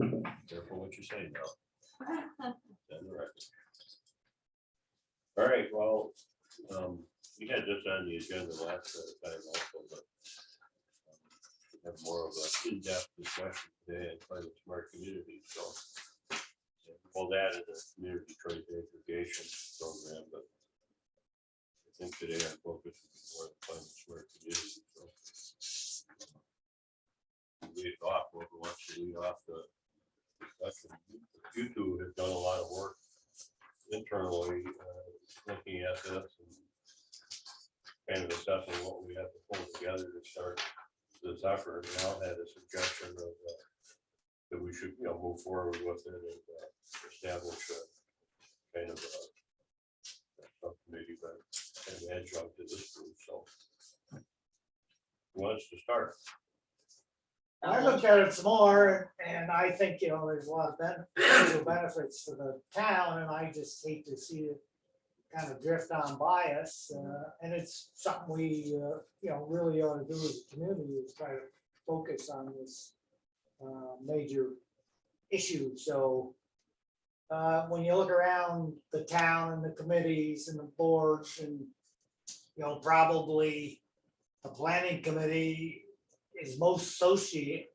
Careful what you say now. On the record. All right, well, we had this on the agenda last time also, but we have more of an in-depth discussion today and climate smart communities, so. Well, that is a community choice aggregation program, but I think today our focus will be more on climate smart communities, so. Lead off, whoever wants to lead off the discussion. You two have done a lot of work internally, looking at this and kind of assessing what we have to pull together to start this effort. And Al had a suggestion of that we should, move forward with it and establish a kind of a subcommittee, but an adjunct to this group. So, who wants to start? I looked at it some more and I think, there's a lot of potential benefits for the town, and I just hate to see it kind of drift on by us. And it's something we, really ought to do as a community, is try to focus on this major issue. So when you look around the town and the committees and the boards and, probably the planning committee is most associated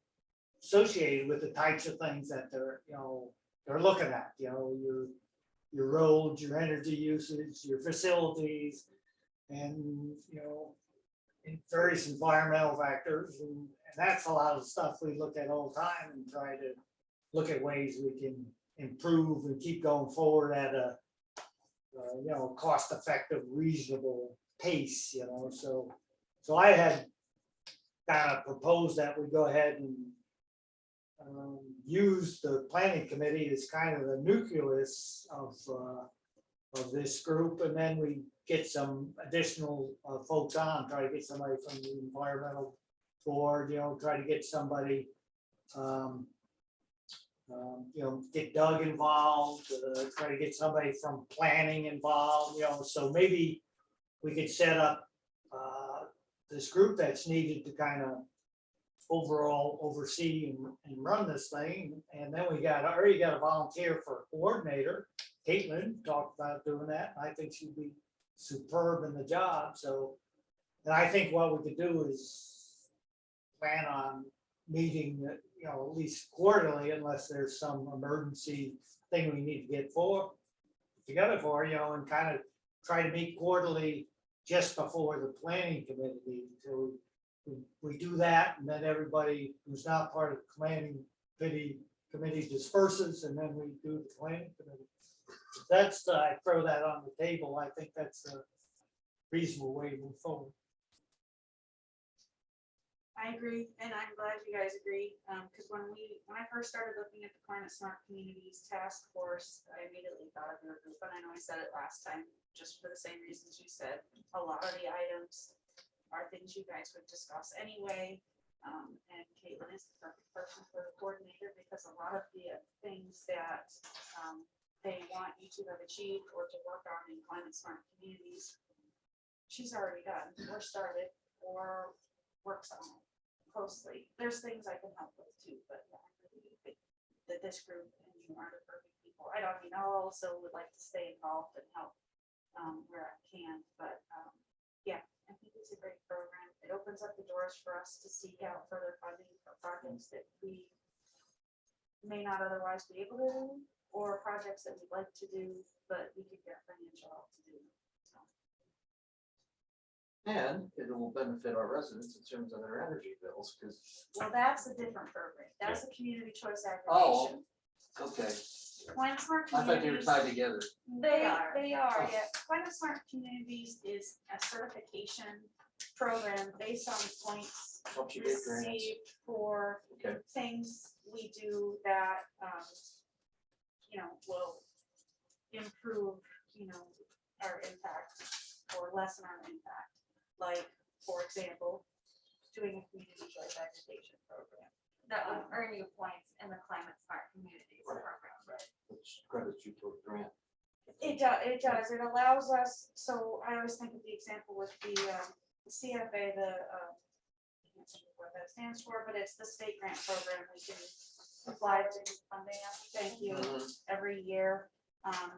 with the types of things that they're looking at, your roads, your energy usage, your facilities, and in various environmental factors, and that's a lot of stuff we look at all the time and try to look at ways we can improve and keep going forward at a cost-effective, reasonable pace. So I had kind of proposed that we go ahead and use the planning committee as kind of the nucleus of this group, and then we get some additional folks on, try to get somebody from the environmental board, try to get somebody, get Doug involved, try to get somebody from planning involved, so maybe we could set up this group that's needed to kind of overall oversee and run this thing. And then we already got a volunteer for a coordinator. Caitlin talked about doing that. I think she'd be superb in the job. So, and I think what we could do is plan on meeting, at least quarterly, unless there's some emergency thing we need to get together for, and kind of try to meet quarterly just before the planning committee meeting. So we do that, and then everybody who's not part of the planning committee disperses, and then we do the planning committee. That's, I throw that on the table. I think that's a reasonable way to move forward. I agree, and I'm glad you guys agree, because when I first started looking at the Climate Smart Communities Task Force, I immediately thought of your group, and I know I said it last time, just for the same reasons you said. A lot of the items are things you guys would discuss anyway, and Caitlin is the perfect person for the coordinator, because a lot of the things that they want you to have achieved or to work on in Climate Smart Communities, she's already done or started or works on it closely. There's things I can help with too, but yeah, I really think that this group and you are the perfect people. I also would like to stay involved and help where I can, but yeah, I think it's a great program. It opens up the doors for us to seek out further funding for projects that we may not otherwise be able to do, or projects that we'd like to do, but we could get financial help to do. So. And it will benefit our residents in terms of their energy bills, because. Well, that's a different program. That's a community choice Oh, aggregation. okay. Climate Smart I thought they were Communities. tied together. They are, Oh. yeah. Climate Smart Communities is a certification program based on points Helps you get grants. received for Okay. things we do that, will improve, our impact or lessen our impact. Like, for example, doing a community choice aggregation program. That would earn you points in the Climate Smart Communities Right. program. Which credits you toward grant. It does. It allows us. So I always think of the example with the CFA. I can't think of what that stands for, but it's the state grant program. We can apply to funding, thank you, Mhm. every year.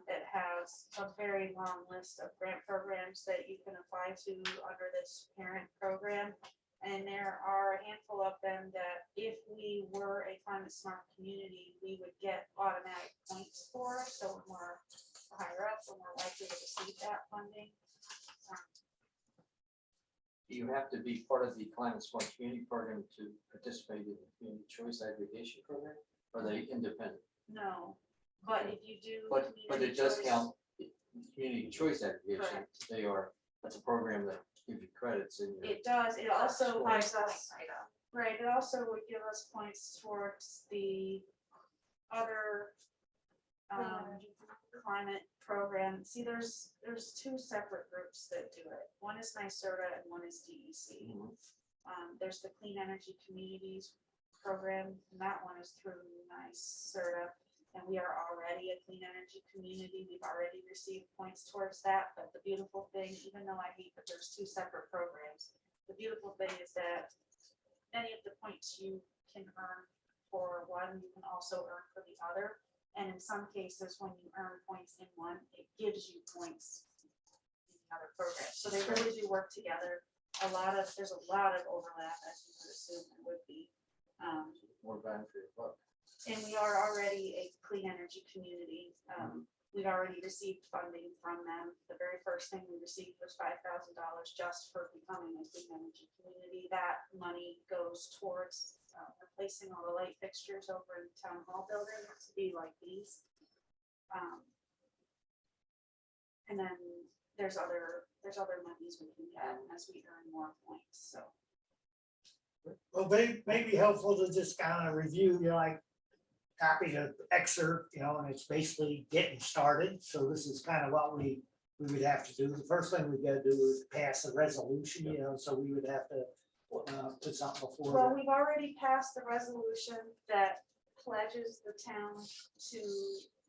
It has a very long list of grant programs that you can apply to under this parent program. And there are a handful of them that if we were a climate smart community, we would get automatic points for, so when we're higher up, we're more likely to receive that funding. Do you have to be part of the Climate Smart Community Program to participate in the Community Choice Aggregation Program? Or are they independent? No, but if you do. But community it does choice- count, Community Choice Aggregation, Correct. that's a program that gives you credits in your. It does, it also Score. gives us, right, it also would give us points towards the other climate program. See, there's two separate groups that do it. One is NYSERDA and one is DEC. Mhm. There's the Clean Energy Communities program, and that one is through NYSERDA. And we are already a clean energy community. We've already received points towards that. But the beautiful thing, even though I hate that there's two separate programs, the beautiful thing is that any of the points you can earn for one, you can also earn for the other. And in some cases, when you earn points in one, it gives you points in the other program. So they really do work together. There's a lot of overlap, as you would assume there would be. More bang for your buck. And we are already a clean energy community. We've already received funding from them. The very first thing we received was $5,000 just for becoming a clean energy community. That money goes towards replacing all the light fixtures over in the town hall building to be like these. And then there's other monies we can get as we earn more points, so. Well, maybe helpful to just kind of review, like copy the excerpt, and it's basically getting started. So this is kind of what we would have to do. The first thing we gotta do is pass a resolution, so we would have to put something before. Well, we've already passed the resolution that pledges the town to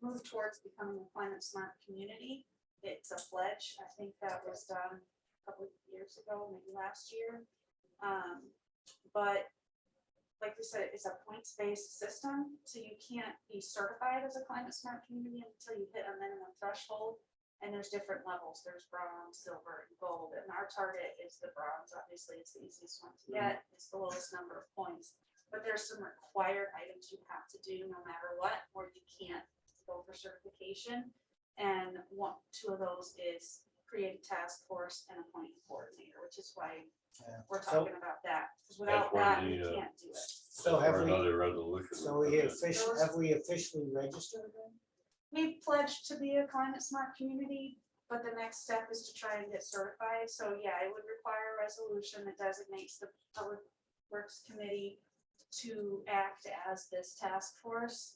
move towards becoming a climate smart community. It's a pledge. I think that was done a couple of years ago, maybe last year. But like we said, it's a points-based system, so you can't be certified as a climate smart community until you hit a minimum threshold. And there's different levels. There's bronze, silver, and gold. And our target is the bronze. Obviously, it's the easiest one to get. It's the lowest number of points. But there's some required items you have to do no matter what, or you can't go for certification. And two of those is create a task force and appoint a coordinator, which is why we're So- talking about that. Because without where that, we the, can't do it. So have Or we, another resolution. so have we officially registered then? We pledged to be a climate smart community, but the next step is to try and get certified. So yeah, it would require a resolution that designates the Public Works Committee to act as this task force.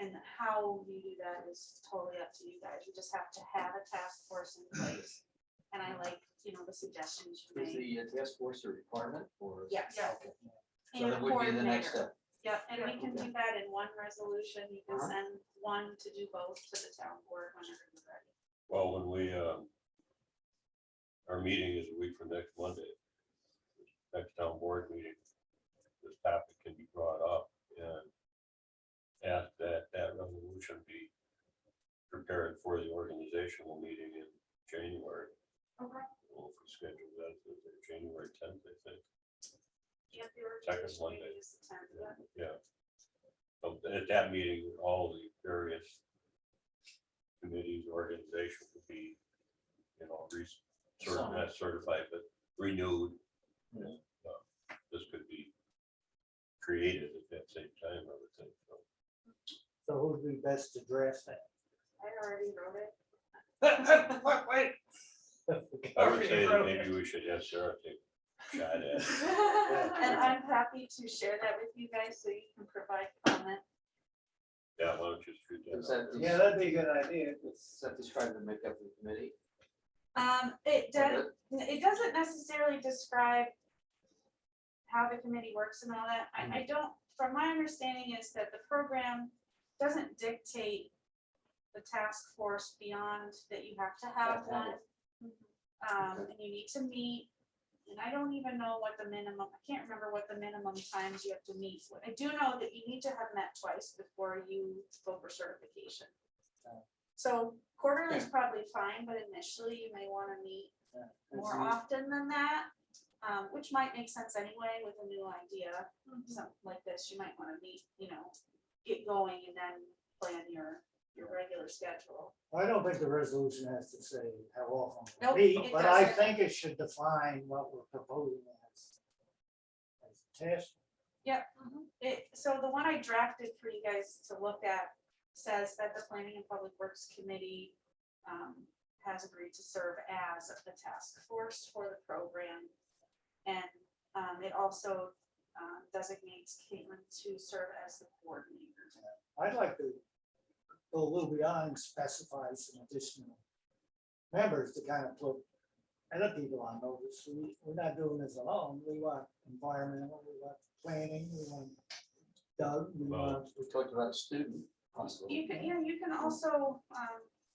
And how you do that is totally up to you guys. You just have to have a task force in place. And I like, the suggestions you Is made. the task force a requirement or? is- Yes. Okay. So And that would be the next coordinator. step. Yep, and we can do that in one resolution. You can Uh-huh. send one to do both to the town board whenever you're ready. Well, when we, our meeting is a week from next Monday. Next town board meeting, this topic can be brought up and ask that resolution be prepared for the organizational meeting in January. Okay. We'll schedule that for January 10th, I think. Yep, your Second organization Monday. meeting is the 10th, yeah. Yeah. So at that meeting, all the various committees, organizations would be, not certified, but renewed. Yeah. This could be created at that same time, I would think. So. So who would be best to draft that? I already wrote it. Wait. I would say that maybe we should have Sarah take a shot at it. And I'm happy to share that with you guys so you can provide comment. Yeah, why don't you shoot that? Does out that, there? Yeah, that'd be a good idea. does that describe the makeup of the committee? It doesn't necessarily describe how the committee works and all that. I don't, from my understanding is that the program doesn't dictate the task force beyond that you have to have one. And you need to meet And I don't even know what the minimum, I can't remember what the minimum times you have to meet. I do know that you need to have met twice before you go for certification. So quarterly is probably fine, but initially you may want to meet more often than that, which might make sense anyway with a new idea. Something like this, you might want to meet, get going and then plan your regular schedule. I don't think the resolution has to say how often Nope, we meet, it but I doesn't. think it should define what we're proposing as a test. So the one I drafted for you guys to look at says that the Planning and Public Works Committee has agreed to serve as a task force for the program. And it also designates Caitlin to serve as the coordinator. I'd like to go a little beyond, and specify some additional members to kind of put other people on notice. We're not doing this alone. We want environmental, we want planning, we want Doug, we want. We talked about student possibly. You can also,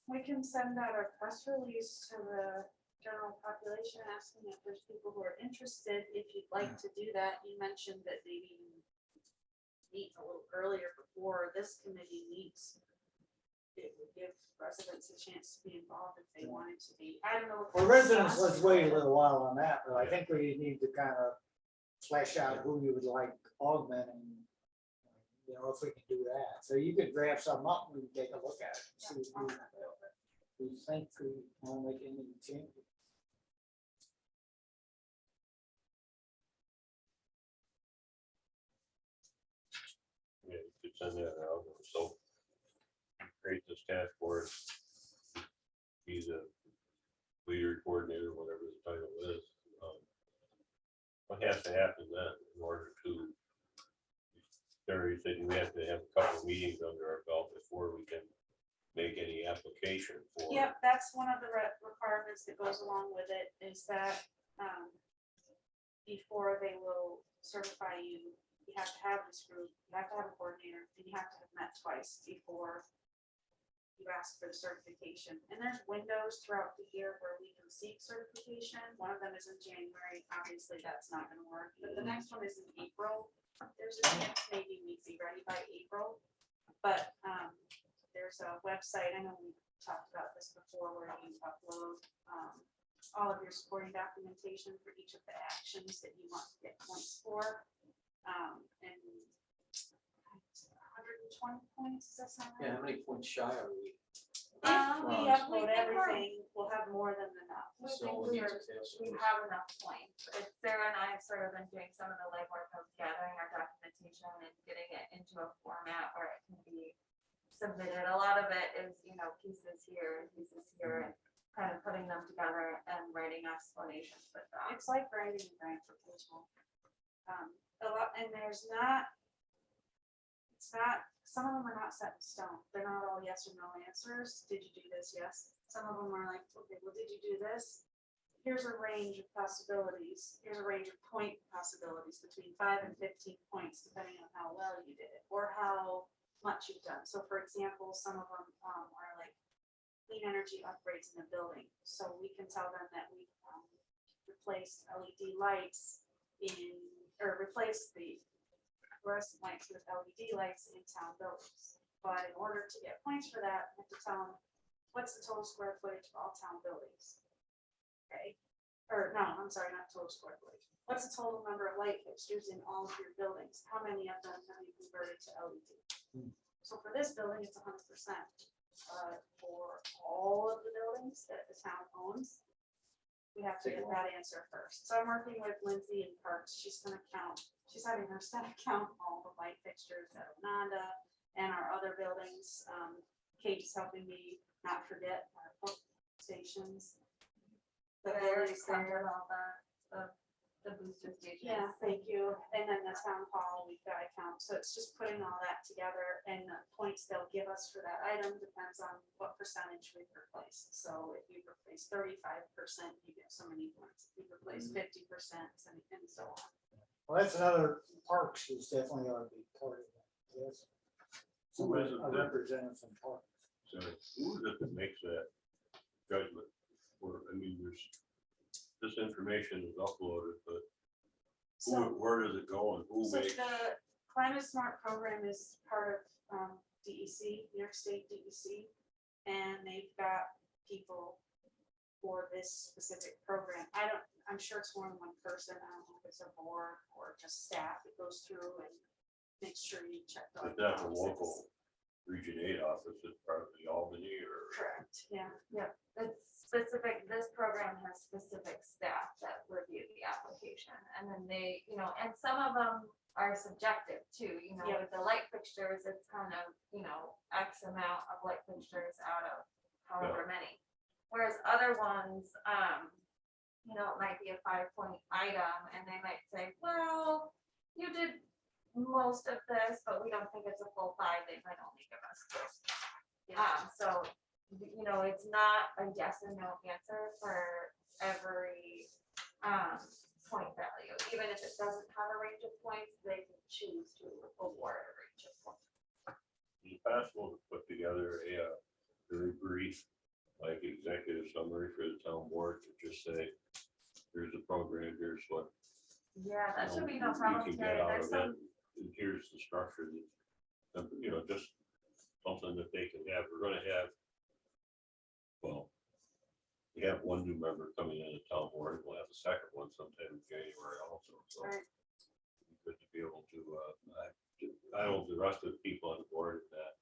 we can send out a press release to the general population asking if there's people who are interested. If you'd like to do that, you mentioned that maybe you meet a little earlier before this committee meets. It would give residents a chance to be involved if they wanted to be. I don't know. if Well, it's residents, us. let's wait a little while on that, but I think we need to kind of flesh out who you would like augmenting. If we can do that. So you could draft something up and we can take a look at it. See if I'll send it over. we think we want to make any changes. Yeah, you could send that out, so create this task force. He's a leader, coordinator, whatever the title is. What has to happen then in order to, Terry said we have to have a couple of meetings under our belt before we can make any application for. Yep, that's one of the requirements that goes along with it, is that before they will certify you, you have to have this group, you have to have a coordinator, and you have to have met twice before you ask for the certification. And there's windows throughout the year where we can seek certification. One of them is in January. Obviously, that's not gonna work, but the next one is in April. There's a chance maybe we'd be ready by April, but there's a website, I know we talked about this before, where you upload all of your supporting documentation for each of the actions that you want to get points for. And 120 points, does that sound right? Yeah, how many points shy are we? If we Wow. upload everything, we'll have more than enough. We So think we we need are- to task We force. have enough points. Sarah and I have sort of been doing some of the legwork of gathering our documentation and getting it into a format where it can be submitted. A lot of it is, pieces here and pieces here, and kind of putting them together and writing explanations with them. It's like writing a grant proposal. A lot, and there's not, some of them are not set in stone. They're not all yes or no answers. Did you do this? Yes. Some of them are like, okay, well, did you do this? Here's a range of possibilities. Here's a range of point possibilities between 5 and 15 points, depending on how well you did it or how much you've done. So for example, some of them are like clean energy upgrades in the building. So we can tell them that we replaced LED lights or replaced the fluorescent lights with LED lights in town buildings. But in order to get points for that, we have to tell them, what's the total square footage of all town buildings? Okay, or no, I'm sorry, not total square footage. What's the total number of light fixtures in all of your buildings? How many of them have you converted to LED? So for this building, it's 100%. For all of the buildings that the town owns, we have to get that answer first. So I'm working with Lindsay in Parks. She's gonna count, she's having her staff count all the light fixtures at Ononda and our other buildings. Kate's helping me not forget our pump stations. The But I already buildings there. counted all the booster stations. Yeah, thank you. And then the town hall, we've got to count. So it's just putting all that together, and the points they'll give us for that item depends on what percentage we've replaced. So if you replace 35%, you get so many points. If you replace 50%, and so on. Well, that's another, Parks is definitely ought to be part of that. Yes. Who is it A that- representative from Parks. So who is it that makes that judgment? Or, I mean, there's this information is uploaded, but So, where does it go and who so makes? the Climate Smart program is part of DEC, New York State DEC. And they've got people for this specific program. I'm sure it's more than one person. I don't know if it's a board or just staff that goes through and makes sure you check. all Is the that the boxes. local Region 8 office, is part of the Albany or? Correct, yeah. Yep, it's specific, this program has specific staff that review the application, and then they, you know, and some of them are subjective too, you know, Yep. with the light fixtures, it's kind of, you know, X amount of light fixtures out of however many. Whereas other ones, you know, it might be a 5-point item, and they might say, well, you did most of this, but we don't think it's a full 5, they might only give us this. So, you know, it's not a yes and no answer for every point value. Even if it doesn't have a range of points, they can choose to award a range of points. Is it possible to put together a very brief, like executive summary for the town board to just say, here's the program, here's what. Yeah, that should be you no problem, can Terry. get out There's of it, some, and here's the structure that, you know, just something that they can have. We're gonna have, well, we have one new member coming in the town board. We'll have a second one sometime in January also, so. Right. it'd be good to be able to, I don't, the rest of the people on the board that,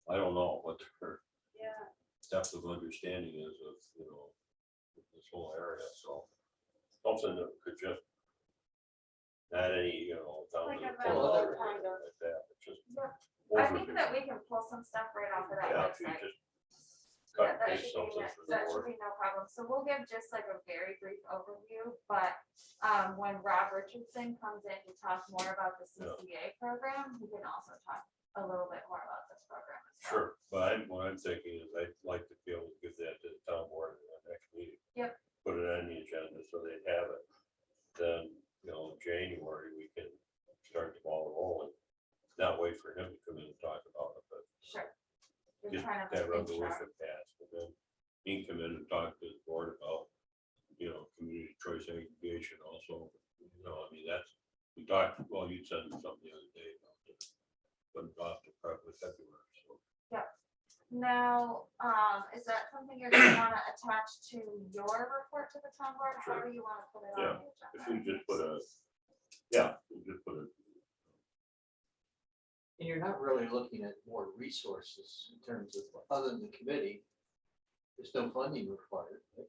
I don't know what their Yeah, depth of understanding is of, you know, this whole area, so. Something that could just, not any, you know, down Like to a the memo corner or kind of. like that, but just. yeah, I think overview. that we can pull some stuff right off of that Yeah, if you website. just Yeah, cut and that paste should something be, for the that should board. be no problem. So we'll give just like a very brief overview, but when Rob Richardson comes in to talk more about the Yeah. CCA program, he can also talk a little bit more about this program as well. Sure, but what I'm thinking is I'd like to be able to give that to the town board in the next meeting. Yep. Put it on the agenda so they'd have it. Then, you know, in January, we can start the ball rolling. Not wait for him to come in and talk about it, but Sure. Just get kind of that an intro. resolution passed. And then he can come in and talk to the board about, you know, community choice aggregation also. You know, I mean, that's, we talked, well, you sent me something the other day about it. But off to probably February, so. Now, is that something you're gonna wanna attach to your report to the town board? How Sure. do you wanna put it Yeah, on the agenda? If we just put a, yeah, we just put a, And you're not really looking at more resources in terms of, other than the committee, there's no funding required, right?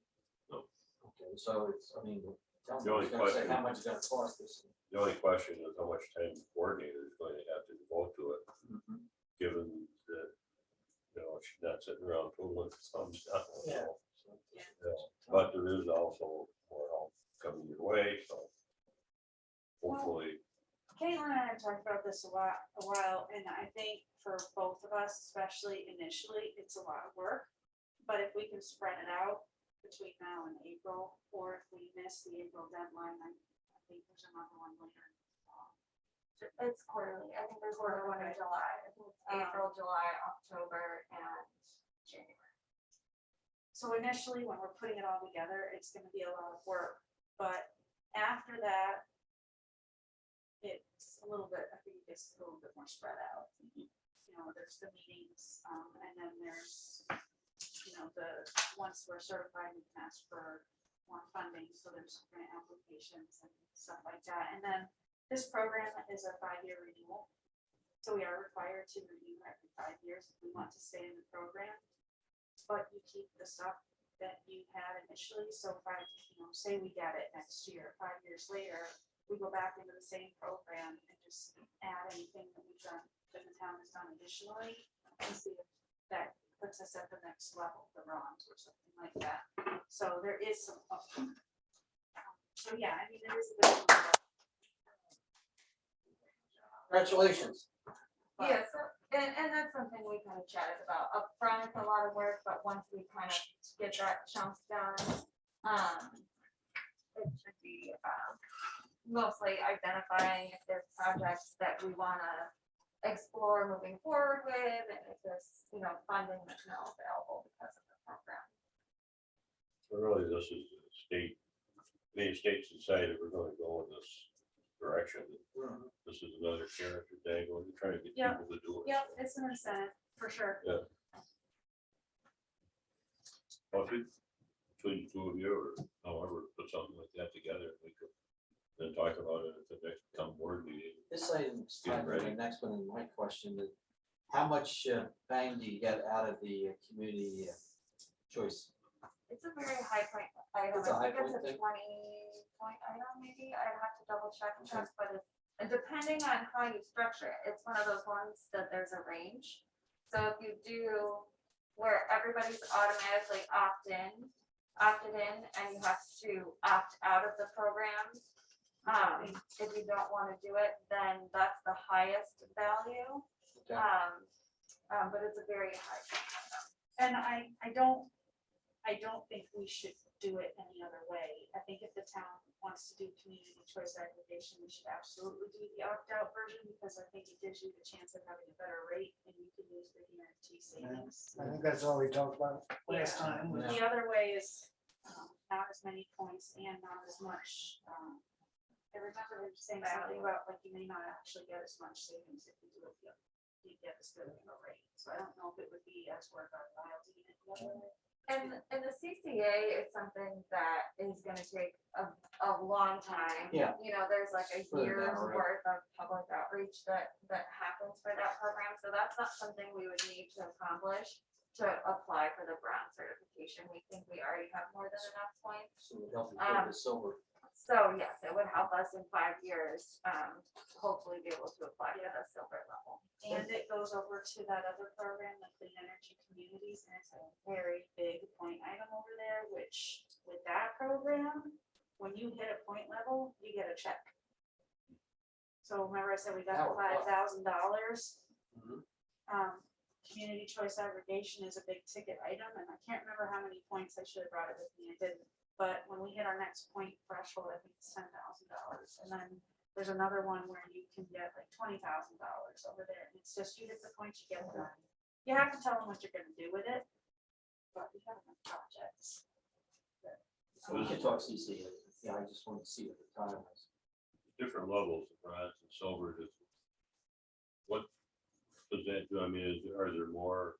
No. Okay, so it's, I mean, tell The me, only it's gonna say question- how much it's gonna cost us. the only question is how much time the coordinator is going to have to devote to it, given that, you know, she's not sitting around twiddling her thumbs down. Yeah. So, but there is also more help coming your way, so hopefully, Caitlin and I have talked about this a while, and I think for both of us, especially initially, it's a lot of work. But if we can spread it out between now and April, or if we miss the April deadline, I think there's another one later. It's quarterly. I think there's another one in July. I think it's April, July, October, and January. So initially, when we're putting it all together, it's gonna be a lot of work, but after that, it's a little bit, I think it's a little bit more spread out. You know, there's the meetings, and then there's, you know, once we're certified, we can ask for more funding, so there's grant applications and stuff like that. And then this program is a 5-year renewal. So we are required to renew every 5 years if we want to stay in the program. But you keep the stuff that you had initially, so say we get it next year, 5 years later, we go back into the same program and just add anything that we've done, that the town has done additionally, and see if that puts us at the next level, the bronze or something like that. So there is some. So yeah, I mean, it is a bit. of a- Congratulations. but- Yeah, so, and that's something we kind of chatted about. Upfront, it's a lot of work, but once we kind of get that chunk done, it should be, mostly identifying if there's projects that we wanna explore moving forward with, and if there's, you know, funding that's now available because of the program. really, this is a state many states decided we're gonna go in this direction. Mhm. This is another carrot or dangle, you're trying to get Yeah. people to do it. Yep, it's an incentive, for sure. Well, if you, between the two of you, or however, put something like that together, we could then talk about it at the next come board meeting. This item's Get kind of the ready. next one in my question, is how much bang do you get out of the community choice? It's a very high point item. It's a high I think it's point a thing? 20 point item maybe. I'd have to double check and check, but it's, and depending on how you structure it, it's one of those ones that there's a range. So if you do where everybody's automatically opted in, and you have to opt out of the program. If you don't want to do it, then that's the highest value. Okay. But it's a very high. And I don't think we should do it any other way. I think if the town wants to do community choice aggregation, we should absolutely do the opt-out version, because I think it gives you the chance of having a better rate and you can use the guarantee savings. I think that's all we talked about last time. was- The other way is not as many points and not as much. I remember them saying something about like you may not actually get as much savings if you do it the other, you get as good of a rate. So I don't know if it would be as worth our while doing it the other way. And the CCA is something that is gonna take a long time. Yeah. You know, there's like a Further down year's the road. worth of public outreach that happens for that program, so that's not something we would need to accomplish to apply for the bronze certification. We think we already have more than enough points. So it would help you go to silver. So yes, it would help us in 5 years, hopefully be able to apply for the silver level. And it goes over to that other program, the Clean Energy Communities, and it's a very big point item over there, which with that program, when you hit a point level, you get a check. So remember I said we got That would help. $5,000. Mhm. Community choice aggregation is a big ticket item, and I can't remember how many points I should have brought it with me, I didn't. But when we hit our next point threshold, I think it's $10,000, and then there's another one where you can get like $20,000 over there, and it's just you hit the points, you get them. You have to tell them what you're gonna do with it, but we have enough projects. So we can talk CC. Yeah, I just wanted to see what the time was. Different levels of bronze and silver, what does that do? I mean, are there more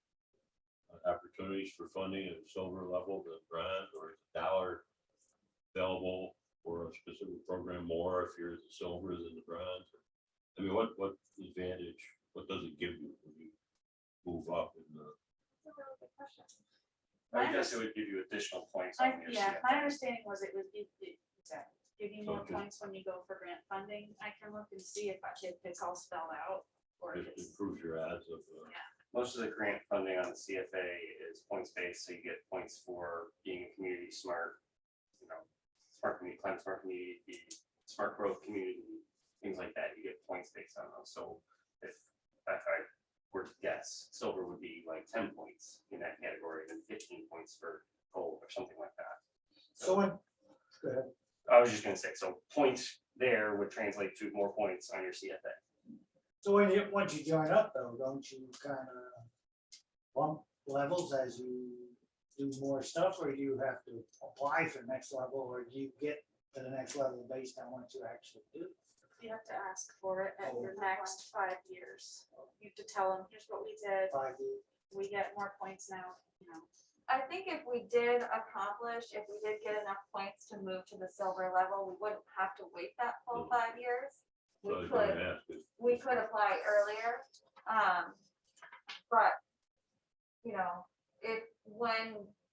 opportunities for funding at silver level than bronze, or is $1 available for a specific program more if you're the silver than the bronze? I mean, what advantage, what does it give you when you move up in the? That's a really good question. I guess it would give you additional points on your Yeah, CFA. my understanding was it would give you more Okay. points when you go for grant funding. I can look and see if it's all spelled out, or if It it's. improves your odds of, Most of the grant funding on the CFA is points based, so you get points for being a community smart, smart community, climate smart community, the smart growth community, things like that. You get points based on those. So if I were to guess, silver would be like 10 points in that category, and 15 points for gold or something like that. So when, go ahead. I was just gonna say, so points there would translate to more points on your CFA. So once you join up though, don't you kind of bump levels as you do more stuff, or do you have to apply for the next level, or do you get to the next level based on what you actually do? You have to ask for it at your next 5 years. You have to tell them, here's what we did, 5 years? we get more points now, you know. I think if we did get enough points to move to the silver level, we wouldn't have to wait that full 5 years. so I We was gonna could, ask, we could apply earlier. But,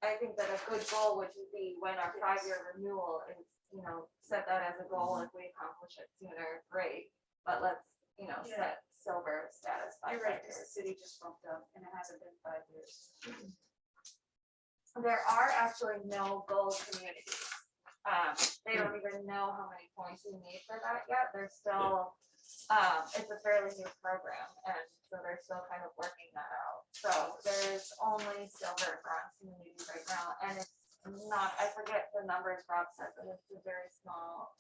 I think that a good goal would be when our 5-year renewal is, set that as a goal. If we accomplish it sooner, great. But let's, Yeah. set silver status by You're right, 5 because the years. city just bumped up and it hasn't been 5 years. There are actually no gold communities. They don't even know how many points you need for that yet. They're still, it's a fairly new program, and so they're still kind of working that out. So there's only silver and bronze communities right now, and it's not, I forget the numbers Rob said, but it's a very small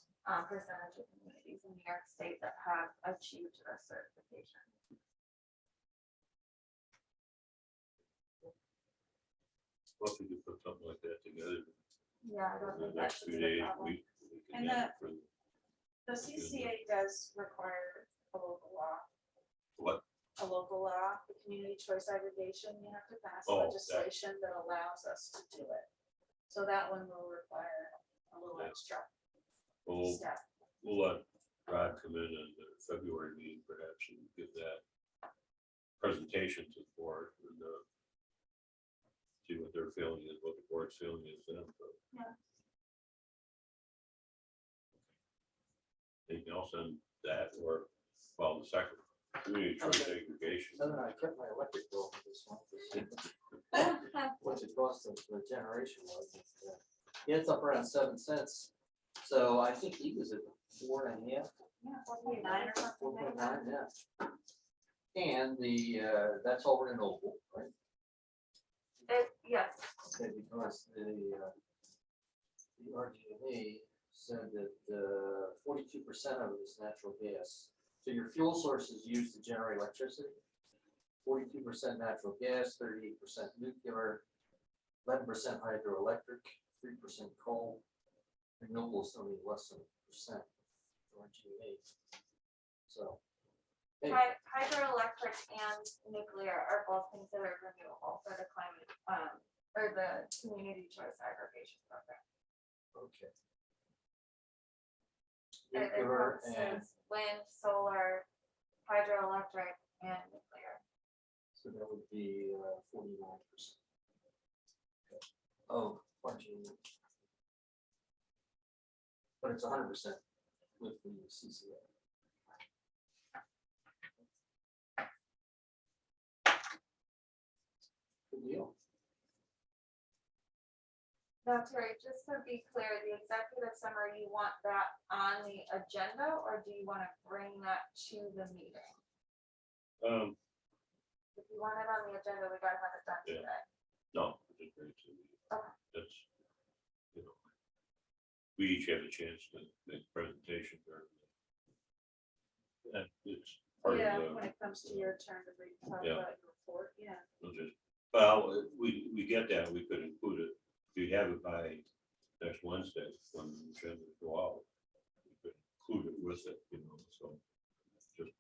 percentage of communities in New York State that have achieved the certification. what if you could put something like that together Yeah, I don't in the think that next should few be a days, problem. week, And again, for The CCA does require a local law. what? A local law, the community choice aggregation, you have to pass Oh, that- legislation that allows us to do it. So that one will require a little Yeah. extra We'll, step. we'll let Rod come in the February meeting perhaps and give that presentation to the board and see what their feeling is, what the board's feeling is then. So. Yeah. Anything else on that or, well, the second, community choice aggregation. Then I kept my electric bill for this month. What it cost of the generation was. Yeah, it's up around 7 cents. So I think he was at 4.5, Yeah, 4.9 or something like 4.9, that. yeah. And that's over in Opal, right? Yes, Okay, because the RG&E said that 42% of it is natural gas. So your fuel source is used to generate electricity. 42% natural gas, 38% nuclear, 11% hydroelectric, 3% coal. Renewables only less than 1% for RG&E. So. hey, hydroelectric and nuclear are both considered renewable for the climate, or the community choice aggregation program. Okay. It Nuclear and, encompasses wind, solar, hydroelectric, and nuclear. so that would be 49%. Oh, RG&E. But it's 100% with the CCA. Good deal. Now, Terry, just to be clear, the executive summary, you want that on the agenda, or do you want to bring that to the meeting? If you want it on the agenda, we gotta have it done Yeah. today. No, I think Okay. that's, you know, we each have a chance to make a presentation or. And it's part Yeah, of when the, it comes to your turn to read, talk Yeah. about your report, yeah. we'll just, well, we get that, we could include it. If you have it by next Wednesday, when the agenda go out, we could include it with it, you know, so. Just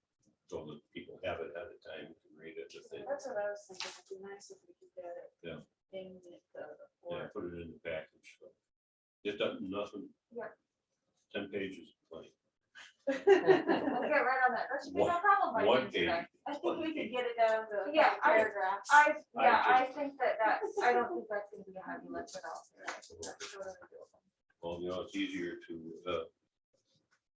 so that people have it at a time to read it if they, That's what I was thinking, it'd be nice if we could get it. Yeah. In the yeah, report. put it in the package, so. It doesn't, nothing. Yeah. 10 pages, plenty. We'll get right on that. That should be no problem by One noon today. page. I think we could get it down to Yeah, paragraphs. I think that I don't think that's gonna be a heavy lift at all. That's totally doable. Well, you know, it's easier to,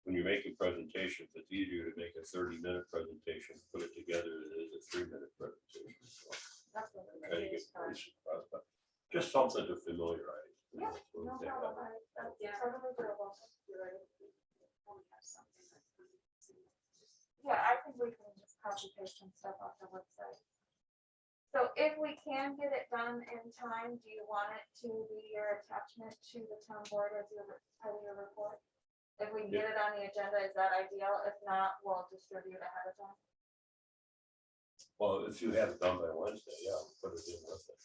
when you're making presentations, it's easier to make a 30-minute presentation, put it together than it is a 3-minute presentation. So That's what try to it get is. Fine. places across, but just something to familiarize. you know, Yeah, so No they have problem. it. That's Yeah. totally doable. You're right. Only have something that's kind of- Yeah, I think we can just copy paste some stuff off the website. So if we can get it done in time, do you want it to be your attachment to the town board as part of your report? If we can get it on the agenda, is that ideal? If not, we'll distribute ahead of time. Well, if you have it done by Wednesday, yeah, we'll put it in with it.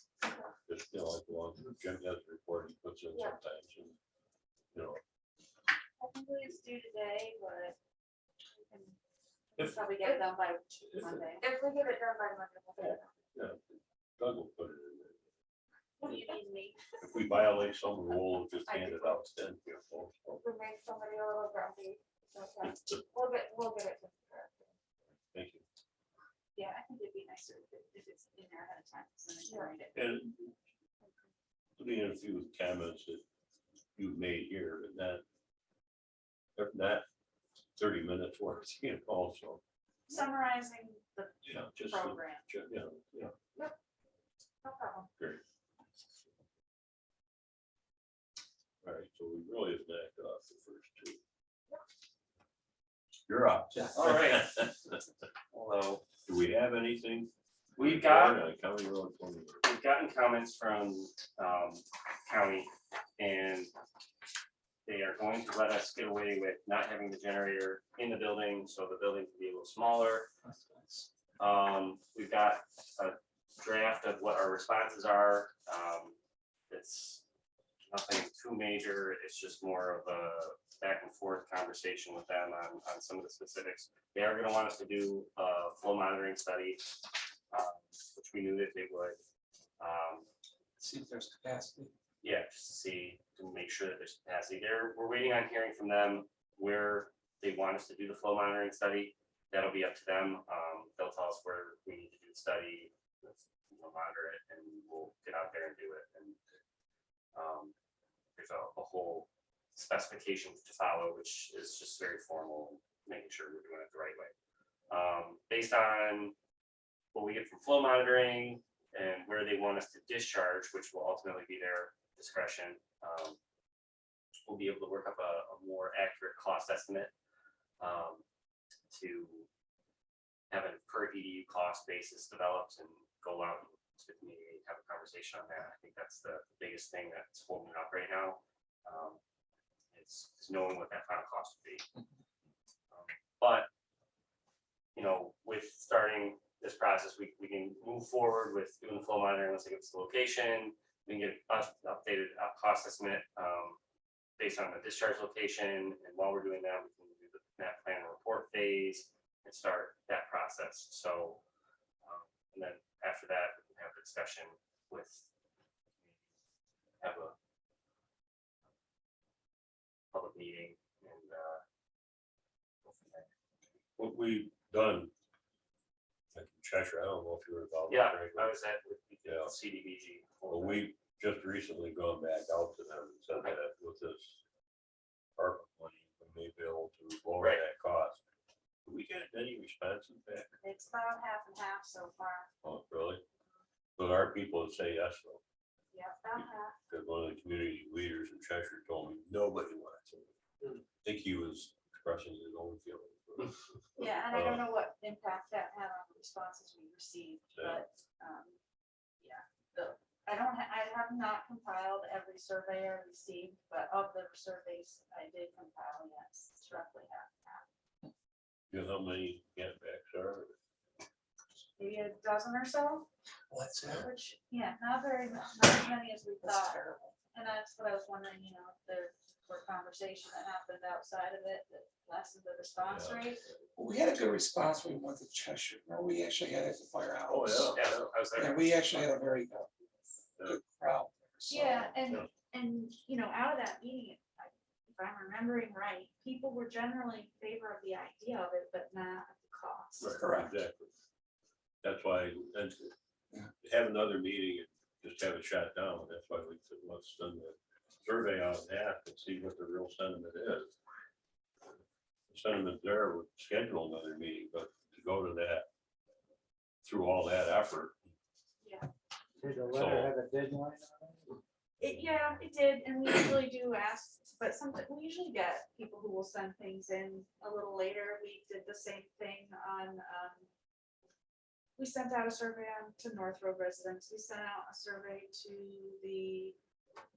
Just, you know, like the one Jim has a report, he puts in Yeah. sometimes, and, you know, Technically it's due today, but we can If- probably get it done by if- Monday. If we get it done by Monday, we'll get it done. yeah, Doug will put it in there. What do you need me? If we violate some rule, just hand it out, then, you know, so If we make somebody a little grumpy, it's okay. it's the- We'll get it taken care of. thank you. Yeah, I think it'd be nicer if it's in there ahead of time, so then I can read it. And putting in a few comments that you've made here, and that, if not 30 minutes worth, you know, also, Summarizing the yeah, just, program. yeah, No problem. great. All right, so we really have knocked off the first two. You're up. All right. Hello. Do we have anything? We've got, on County Road 20. we've gotten comments from county, and they are going to let us get away with not having the generator in the building, so the building can be a little smaller. We've got a draft of what our responses are. It's nothing too major, it's just more of a back and forth conversation with them on some of the specifics. They are gonna want us to do a flow monitoring study, which we knew that they would. See if there's capacity. Yeah, just to see, to make sure that there's capacity there. We're waiting on hearing from them where they want us to do the flow monitoring study. That'll be up to them. They'll tell us where we need to do the study, we'll monitor it, and we'll get out there and do it. And there's a whole specification to follow, which is just very formal, and making sure we're doing it the right way. Based on what we get from flow monitoring and where they want us to discharge, which will ultimately be their discretion, we'll be able to work up a more accurate cost estimate to have a per EDU cost basis developed and go out to the community and have a conversation on that. I think that's the biggest thing that's holding it up right now. It's knowing what that final cost would be. But, you know, with starting this process, we can move forward with doing the flow monitoring once they give us the location. We can get us updated cost estimate based on the discharge location. And while we're doing that, we can do the map plan report phase and start that process. So, and then after that, we can have a discussion with, have a public meeting and go from there. What we've done, like in Cheshire, I don't know if you were involved. Yeah, Greg, I was at with the Yeah. CDBG. Well, we just recently gone back out to them and said that with this ARPA money, we may be able to lower Right. that cost. Do we get any responses back? It's about half and half so far. Oh, really? But our people would say yes, though, Yeah, about half. because one of the community leaders in Cheshire told me nobody wants it. I think he was expressing his own feelings. Yeah, and I don't know what impact that had on the responses we received, Yeah. but, yeah. I have not compiled every survey I received, but of the surveys I did compile, yes, it's roughly half and half. You know how many get backs are? Maybe a dozen or so, What's that? which, yeah, not as many as we That's thought. terrible. And that's what I was wondering, you know, if there were conversation that happened outside of it that lessened the response Yeah. rate. Well, we had a good response when we went to Cheshire. Remember, we actually had it at the firehouse. Oh, yeah. Yeah, I was Yeah, there. we actually had a very good crowd. So, Yeah, Yeah. and, you know, out of that meeting, if I'm remembering right, people were generally in favor of the idea of it, but not of the cost. Right, Correct. Exactly. That's why, and Yeah. have another meeting and just have it shot down. That's why we said, let's send the survey out and ask and see what the real sentiment is. The sentiment there would schedule another meeting, but to go to that, through all that effort. Did the letter have a deadline on it? Yeah, it did, and we usually do ask, but sometimes, we usually get people who will send things in a little later. We did the same thing on, we sent out a survey on to North Road residents. We sent out a survey to the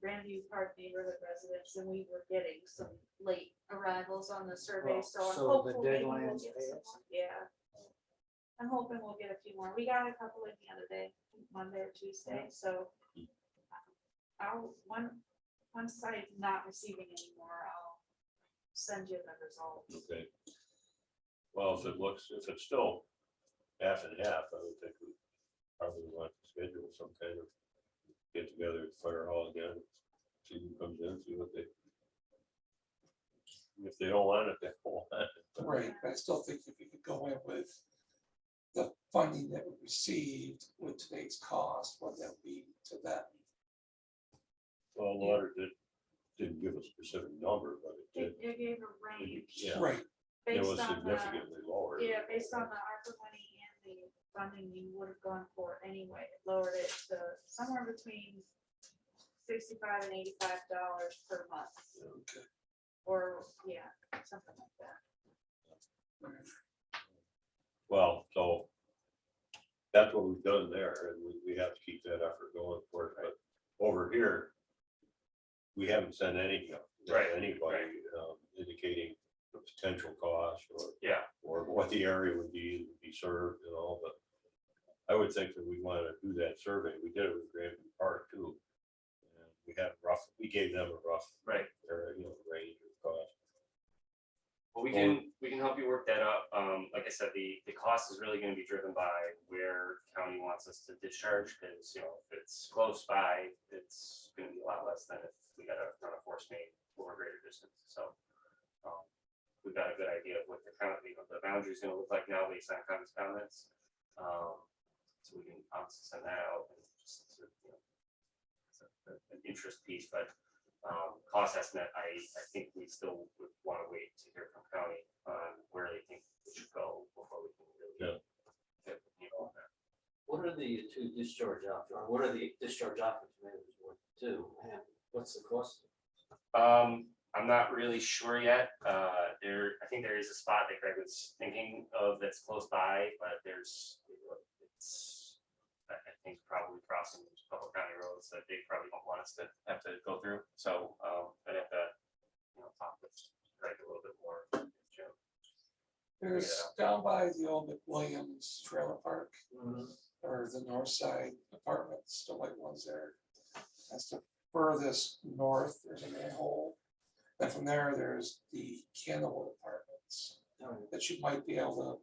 Grandview Park neighborhood residents, and we were getting some late arrivals on the survey, Well, so I'm so the hopeful maybe we'll deadline's get passed? some more. Yeah. I'm hoping we'll get a few more. We got a couple in the other day, Monday or Tuesday, so once I'm not receiving anymore, I'll send you the results. Okay. Well, if it's still half and half, I would think we probably want to schedule some kind of get together at Fire Hall again. See who comes in, see what they. If they don't want it, they don't want it. right, but I still think if you could go in with the funding that we received with today's cost, what that would be to them. Well, the letter didn't give a specific number, but it It gave a range Yeah. Right, it based was on the, significantly lower. based on the ARPA money and the funding you would have gone for anyway. It lowered it to somewhere between $65 and $85 per month, Okay. or, yeah, something like that. Well, so that's what we've done there, and we have to keep that effort going for it, but over here, we haven't sent anything up. Right, Anybody indicating the potential cost Yeah, or what the area would be served and all, but I would think that we want to do that survey. We did it with Grandview Park too. And we gave them a rough right. area, range of cost. Well, we can help you work that up. Like I said, the cost is really gonna be driven by where county wants us to discharge, because, if it's close by, it's gonna be a lot less than if we gotta run a force main over a greater distance, so. We've got a good idea of what the boundary is gonna look like now based on Connie's comments. So we can obviously send that out and just, it's an interest piece, but cost estimate, I think we still would want to wait to hear from county on where they think we should go before we can really get the deal on that. What are the two discharge options, or what are the discharge options managers want to do, and what's the cost? I'm not really sure yet. I think there is a spot that Greg was thinking of that's close by, but I think probably crossing a couple county roads that they probably don't want us to have to go through. So I'd have to, talk with Greg a little bit more. There's down by the old McWilliams Trailer Park, or the north side apartments, the white ones there. That's the furthest north, there's a manhole. And from there, there's the Candlewood Apartments that you might be able to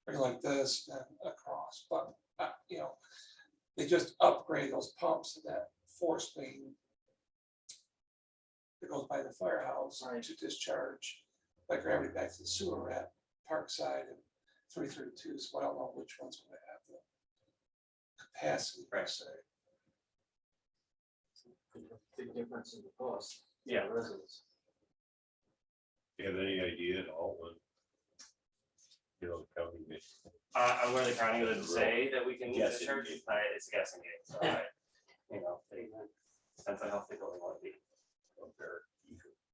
bring like this and across, but they just upgrade those pumps and that force main that goes by the firehouse to discharge by gravity back to the sewer at Parkside and 332. So I don't know which one's going to have the capacity per se. Big difference in the cost. Yeah. Residents. Do you have any idea at all when, the county may? Where the county would say that we can Guessing discharge, game. it's a guessing game. So they depends on how fickle they want to be.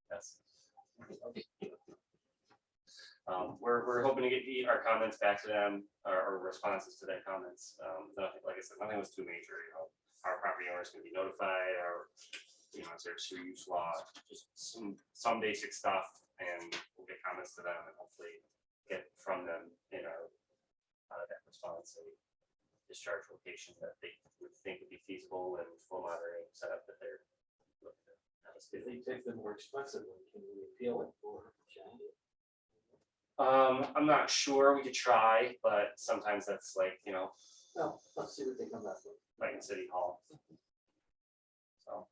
Yes. We're hoping to get our comments back to them, or responses to their comments. Nothing, like I said, nothing was too major. Our property owner is going to be notified, or is there a sewer use law? Just some basic stuff, and we'll get comments to them, and hopefully get from them, that response a discharge location that they would think would be feasible and full monitoring setup that they're looking at. If they take the more expensive one, can we appeal it or change it? I'm not sure. We could try, but sometimes that's like, No, let's see what they come back with. like in City Hall. So.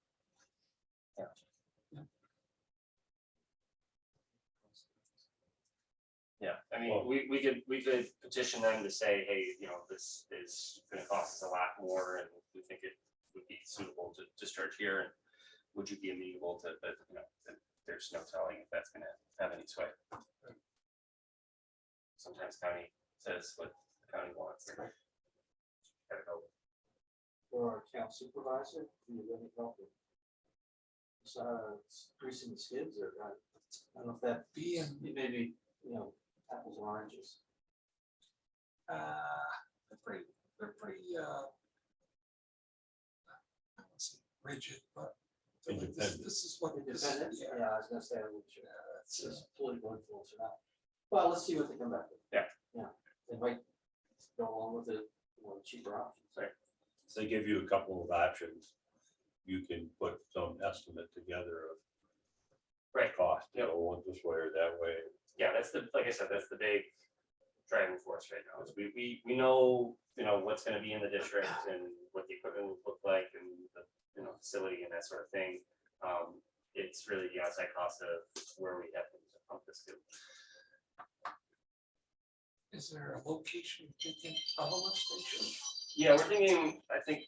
Yeah, I mean, we could petition them to say, hey, this is gonna cost us a lot more, and we think it would be suitable to discharge here, and would you be amenable to, but, there's no telling if that's gonna have any sway. Sometimes county says what the county wants. Gotta go. For our town supervisor, do you really help with greasing the skids, or I don't know if that maybe, apples and oranges. They're pretty I won't say rigid, but they're like, this is what this is. Independent? Yeah, Yeah, I was gonna say, I'm not sure that's, it's political influence or not. Well, let's see what they come back with. Yeah. Yeah, they might go along with the cheaper options. So they give you a couple of options. You can put some estimate together of cost, one this way or that way. Yeah, like I said, that's the big driving force right now. Is we know, what's gonna be in the district and what the equipment will look like, and the, facility and that sort of thing. It's really the outside cost of where we have to pump this to. is there a location thinking of a lift station? Yeah, we're thinking, I think,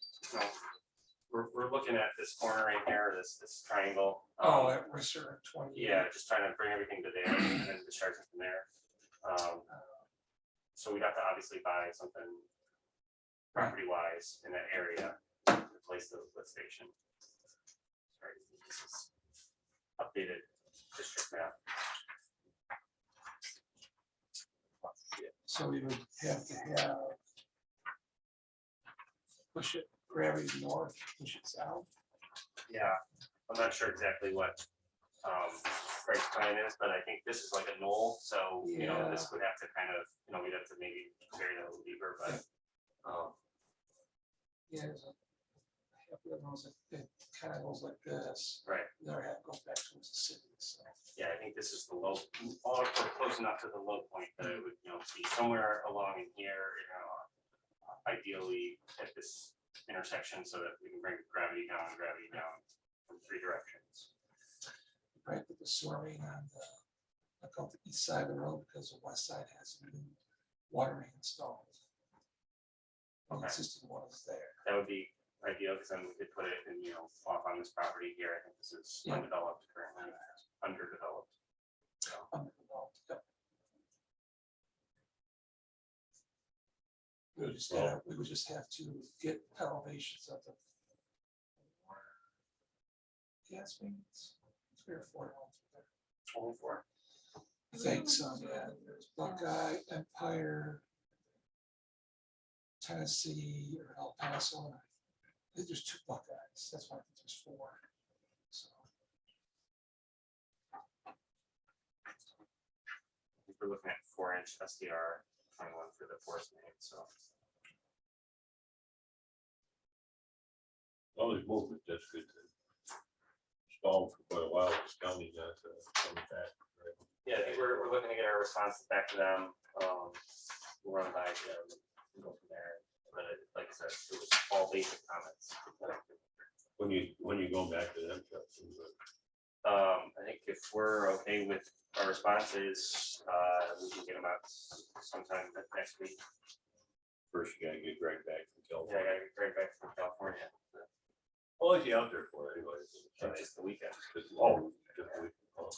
we're looking at this corner right here, this triangle. Oh, at Risser 20. Yeah, just trying to bring everything to there and then discharge it from there. So we'd have to obviously buy something property wise in that area to replace the lift station. Sorry, this is updated district map. So we would have to push it gravity north, push it south. Yeah, I'm not sure exactly what Craig's plan is, but I think this is like a knoll, so this would have to kind of, we'd have to maybe bury that a little deeper, but Yeah, there's a half the other one's like, it kind of goes like this. Right. The other half goes back towards the city, so. Yeah, I think this is the low, or close enough to the low point that it would, be somewhere along in here, ideally at this intersection so that we can bring gravity down from 3 directions. Right, put the sewer main on the, like on the east side of the road, because the west side has a new water main installed. The Okay. existing one is there. That would be ideal, because then we could put it in, off on this property here. I think this is Yeah. undeveloped currently, underdeveloped. Undeveloped, yep. We would just have to get elevations of the gas mains, 3 or 4 ones there. Only 4. I think so, yeah. There's Buckeye, Empire, Tennessee, or El Paso. I think there's 2 Buckeyes. That's why I think there's 4. So, I think we're looking at 4-inch SDR 21 for the force main, so. All these movements, that's good. Stalled for quite a while, it's county not coming back. Right? Yeah, I think we're looking to get our responses back to them. We'll run by, and go from there. But like I said, it was all basic comments. When you go back to them, Justin, but I think if we're okay with our responses, we can get them out sometime next week. first you gotta get Greg back from Yeah, I California. gotta get Greg back from California. Well, is he out there for anyways? Just the weekend. Oh, just a week. Oh.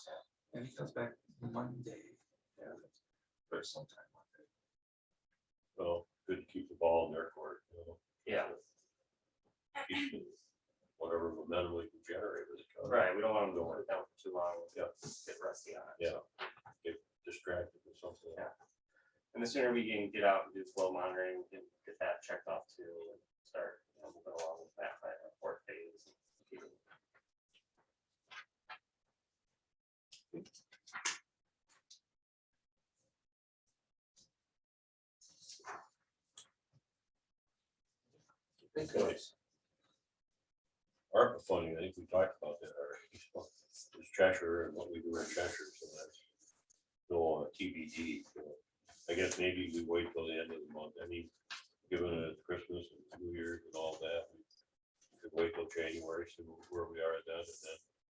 and he comes back Monday. Yeah. Or sometime Monday. Well, good to keep the ball in their court, Yeah, Keep the- whatever momentum we can generate with it. right. We don't want them to work down for too long. Yeah. Get rusty on it. Yeah. Get distracted with something. Yeah. And the sooner we can get out and do flow monitoring, we can get that checked off too and start, moving along with that by our 4th phase. Nice. ARPA funding, I think we talked about that already. It's Cheshire and what we do in Cheshire, so that's still TBD. So I guess maybe we wait till the end of the month. I mean, given it Christmas and New Year's and all that, we could wait till January, see where we are then,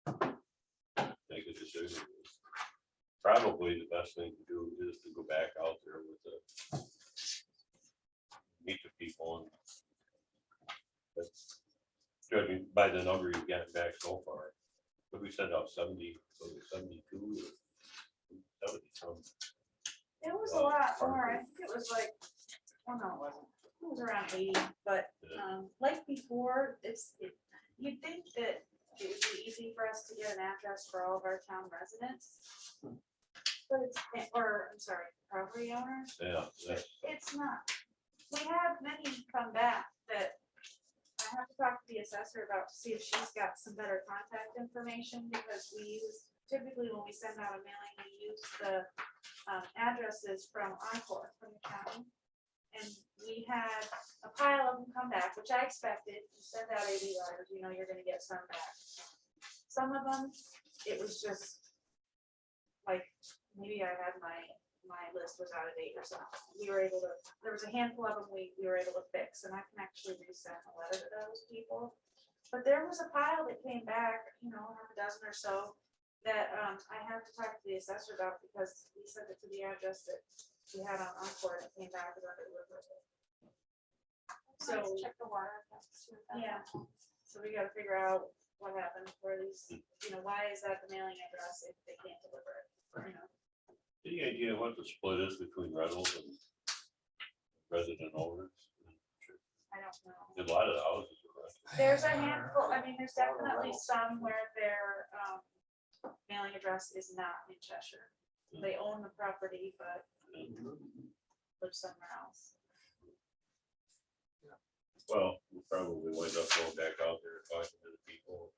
and then make a decision. Probably the best thing to do is to go back out there with the meet the people and that's judging by the number you've gotten back so far. But we sent out 70, so 72 or 70 some. It was a lot more, I think it was like, oh no, it wasn't, it was around 80, but, like before, you'd think that it would be easy for us to get an address for all of our town residents. But I'm sorry, property owners, Yeah, that's, it's not. We have many come back that I have to talk to the assessor about to see if she's got some better contact information, because we use, typically when we send out a mailing, we use the addresses from Encore, from the county. And we had a pile of them come back, which I expected. You send out 80 letters, you're gonna get some back. Some of them, it was just like, maybe I had my list was out of date or something. There was a handful of them we were able to fix, and I can actually resend a letter to those people. But there was a pile that came back, half a dozen or so, that I have to talk to the assessor about, because he sent it to the address that we had on Encore, and it came back as undeliverable. So check the water. yeah, so we gotta figure out what happened for these, why is that the mailing address if they can't deliver it? any idea what the split is between rentals and resident owners? I don't know. A lot of the houses are rental. There's a handful, there's definitely some where their mailing address is not in Cheshire. They own the property, but live somewhere else. Well, we'll probably wind up going back out there and talking to the people.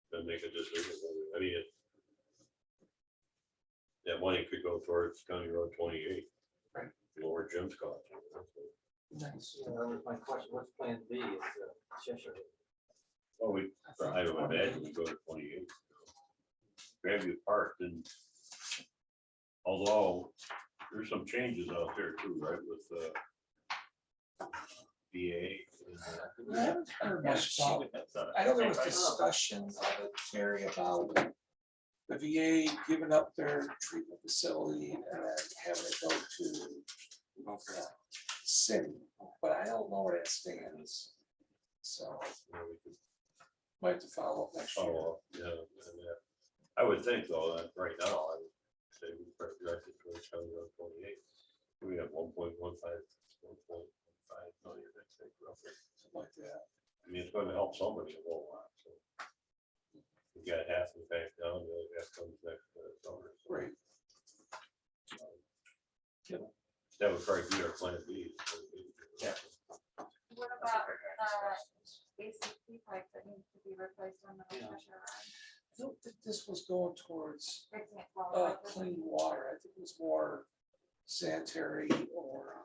Then make a decision. I mean, that money could go towards County Road 28. Right. Lower Jim's cost. Nice. My question, what's plan B if Cheshire Oh, I would imagine we go to 28. Grandview Park, and although there's some changes out there too, right, with VA. I haven't heard much about it. I know there was discussion of it, Terry, about the VA giving up their treatment facility and then having it go to city, but I don't know where that stands. So might have to follow up next year. Follow up, yeah, and, I would think though, that right now, I would say we probably direct it towards County Road 28. We have 1.15 million, I think, roughly. Something like that. I mean, it's gonna help somebody a whole lot, so. We got half the bank down, the other half comes next summer. so, Great. That would probably be our plan B. Yeah. What about ACP pipe that needs to be replaced on the pressure line? I don't think this was going towards Fixing it well. clean water. I think it was more sanitary or.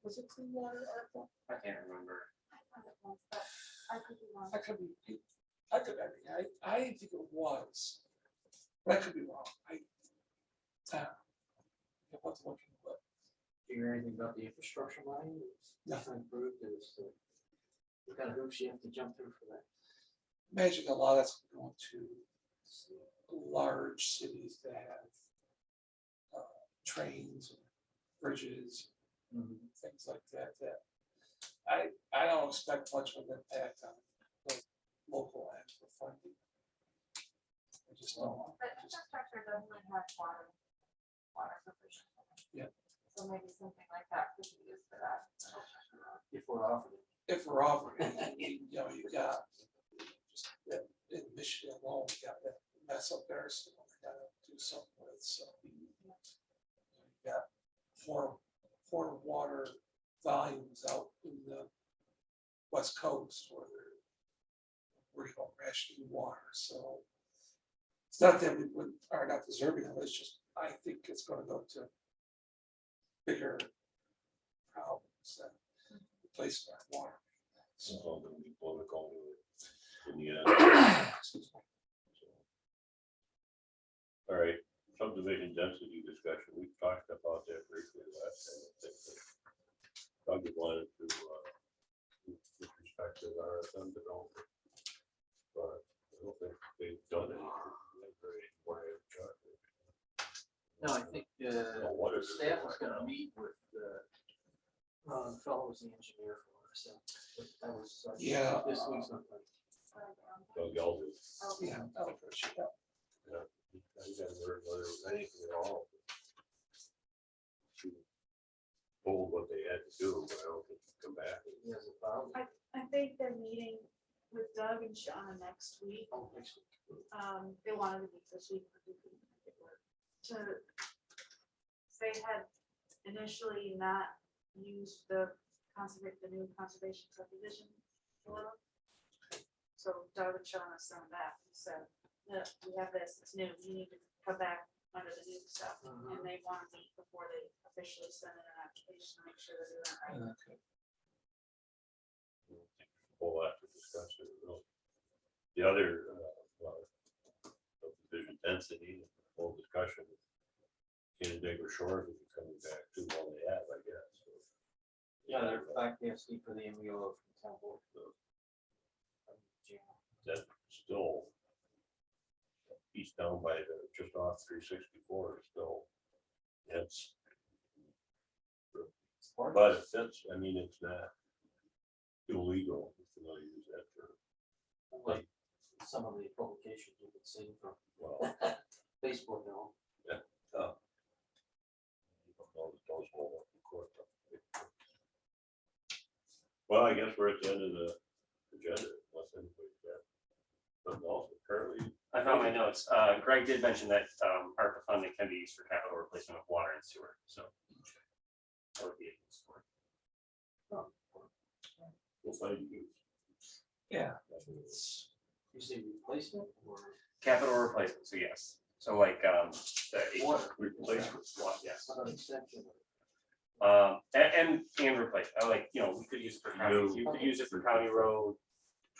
Was it clean water, ARPA? I can't remember. I could be wrong. I could be, I think it was, but I could be wrong. Have to look into it. Do you hear anything about the infrastructure line? Nothing improved, is what kind of hoops you have to jump through for that? Imagine a lot of that's going to large cities that have trains, and bridges, things like that, I don't expect much of an impact on the local end for funding. I just don't. But infrastructure doesn't have water provision. Yeah. So maybe something like that could be used for that. If we're offered it. If we're offering, you know, you got just in Michigan alone, you got that mess up there, so we gotta do something with, so. You got poor water volumes out in the west coast where we're rationing water, so. It's not that we are not deserving of it, it's just, I think it's gonna go to bigger problems than replacing our water. So it's all gonna be political in the end. Excuse me. All right, subdivision density discussion, we talked about that briefly last time. I think that Doug wanted to, with respect to RSM development. But I don't think they've done anything. No, I think What is it? staff is gonna meet with fellow was the engineer for us, so that was. Yeah. This week's sometime. Doug Elders. Yeah, I'll appreciate that. Yeah, I haven't heard whether it was anything at all. She told what they had to do, but I don't think they come back. He has a problem. I think they're meeting with Doug and Shauna next week. Oh, next week. They wanted to meet this week, but they couldn't make it work. They had initially not used the new conservation subdivision law. So Doug and Shauna sent back and said, "Look, we have this, it's new, you need to come back under the new stuff." And they want to meet before they officially send in an application to make sure they're doing it right. Okay. Whole lot to discuss it, really. The other, subdivision density, whole discussion. Canandaigua Shores will be coming back too, well, they have, I guess. So, Yeah, they're back asking for the MUO from town board. That still, east down by the, just off 364 is still, it's. But it's, I mean, it's not illegal, if you want to use that term. Like some of the publications you could see from Well, Facebook now. Well, I guess we're at the end of the agenda, unless anybody's got something else. Currently, I found my notes. Greg did mention that ARPA funding can be used for capital replacement of water and sewer, so. That would be a use for it. we'll find you. Yeah. You say replacement or? Capital replacement, so yes. So like the Water. replacement, yes. How about extension? And replace, I like, you know, we could use it for county, you could use it for county road,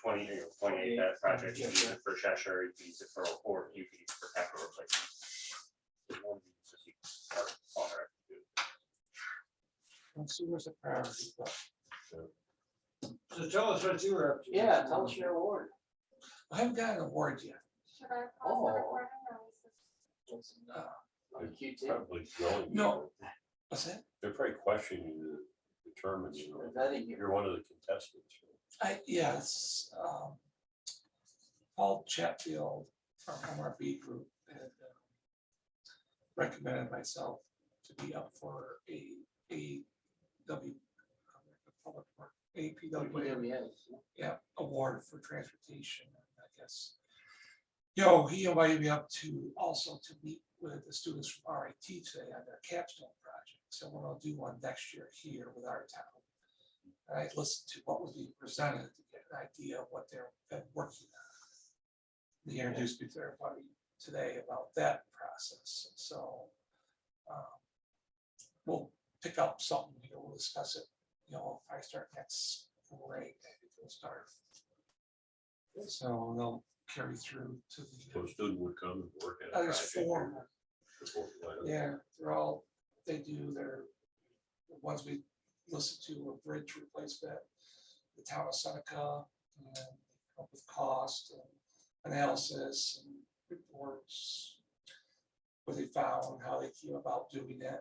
28 that project, you can use it for Cheshire, you can use it for, or you can use it for capital replacement. The one you just use are all right. And sewer's a priority, but So tell us what you were up to. Yeah, tell us your award. I haven't got an award yet. Should I pause Oh. the recording or is this? Uh, On Q2. Probably growing. No. What's that? They're probably questioning you to determine, you know, Vetting you. you're one of the contestants. Yes, Paul Chatfield from MRB Group had recommended myself to be up for APW, Public Work, APW, PWS. yeah, award for transportation, and I guess. You know, he invited me up to also to meet with the students from RIT today on their capstone project, so we're gonna do one next year here with our town. And I listened to what was being presented to get an idea of what they're been working on. He introduced me to everybody today about that process, so. We'll pick up something, you know, we'll discuss it, you know, if I start next spring, I think we'll start. So they'll carry through to So a the, student would come and work at a there's project. four, before- yeah, they're all, they do their, the ones we listen to, a bridge replacement, the town of Seneca, and come up with cost and analysis and reports. What they found, how they came about doing it.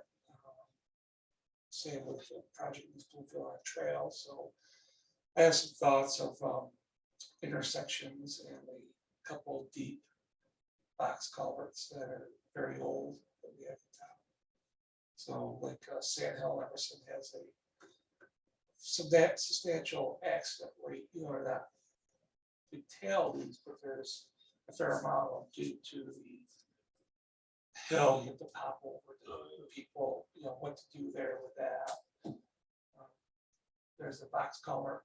Same with the project in Bloomfield on Trail, so I have some thoughts of intersections and a couple deep box culverts that are very old that we have in town. So like Sand Hill, Emerson has a substantial accident rate, you know, that fatalities, but there's a fair amount of due to the hill, you have to pop over the people, you know, what to do there with that. There's a box culvert,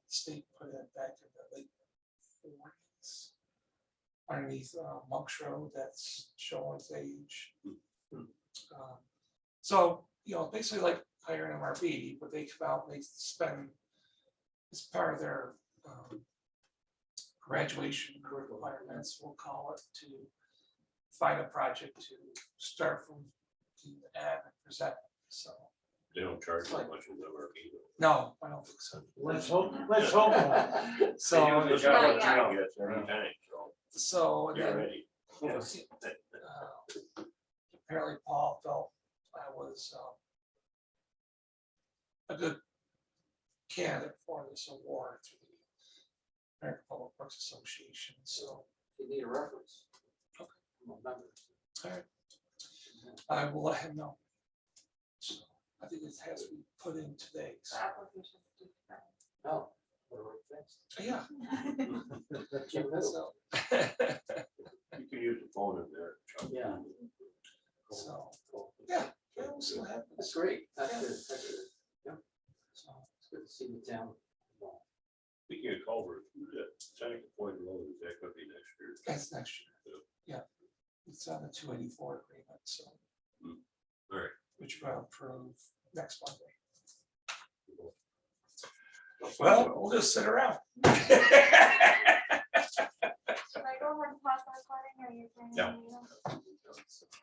state put in back in the late 40s. Underneath Monk's Road, that's showing its age. So, you know, basically like hiring MRB, but they come out and they spend, as part of their graduation requirements, we'll call it, to find a project to start from the end and present it. So, They don't charge as much as MRP. no, I don't think so. Let's hope not. So, They use the Not shot yet. train gets every time, so so you're then, ready. apparently Paul felt I was a good candidate for this award through the American Public Works Association, so You need a reference. Okay. I'm a member. all right, I will let him know. So I think it has to be put in today. The application is due today. No. what do I think? Yeah. Jim Middle. So, You can use the phone in there. Chuck. Yeah. so, Cool. yeah, we'll see what That's happens. great. That's Yeah. good. That's good. So, It's good to see the town. involved. Speaking of culvert, that Seneca Point Road, is that gonna be next year? that's next year. Yeah, it's on the 284 agreement, so. All right. Which we're gonna approve next Monday. Well, we'll just sit around. Should I go ahead and pause the recording or are you? turning Yeah. the meeting?